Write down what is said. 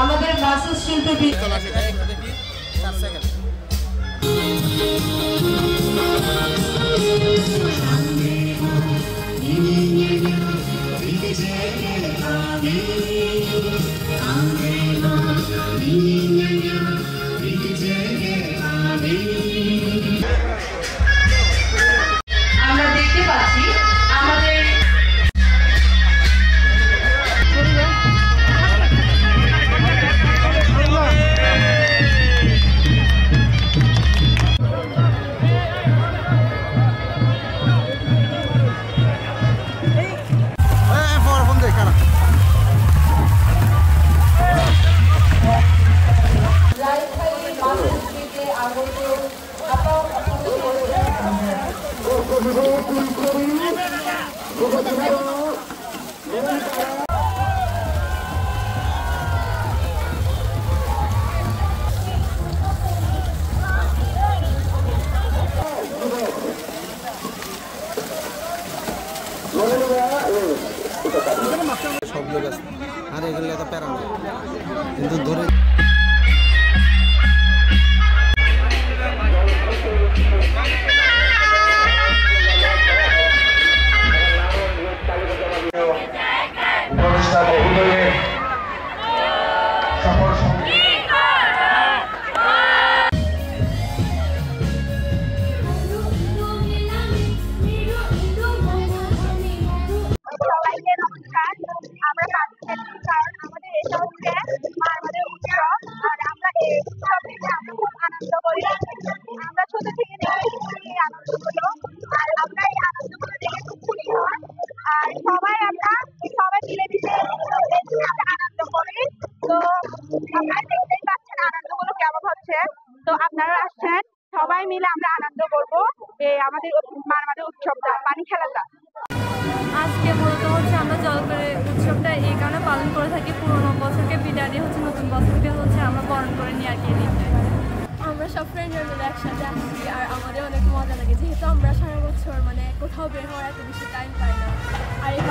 আমাদের বাসের শিল্পী আমরা দেখতে পাচ্ছি আমাদের সব লোক আছে আর এগুলো তো প্যারা না কিন্তু ধরে আমরা ছোট থেকে দেখেছি আনন্দগুলো আর আমরা এই আনন্দগুলো দেখে খুব খুশি হই আর সবাই মিলেমিশে আমরা আনন্দ করি। তো আপনারা দেখতেই পাচ্ছেন আনন্দগুলো কেমন হচ্ছে। তো আপনারা আসছেন সবাই মিলে আমরা আনন্দ করবো এই আমাদের মারমাদের উৎসবটা পানি খেলাটা। আজকে মূলত হচ্ছে আমরা জলকরে উৎসবটা এই কারণে পালন করে থাকি, পুরোনো বছরকে বিদায় দিয়ে হচ্ছে নতুন বছরকে হচ্ছে আমরা বরণ করে নিয়ে আর কি দিনটা। আমরা সব ফ্রেন্ডরা মিলে একসাথে আসছি আর আমাদের অনেক মজা লাগে, যেহেতু আমরা সারা বছর মানে কোথাও বের হওয়ার এত বেশি টাইম পাই না আর এই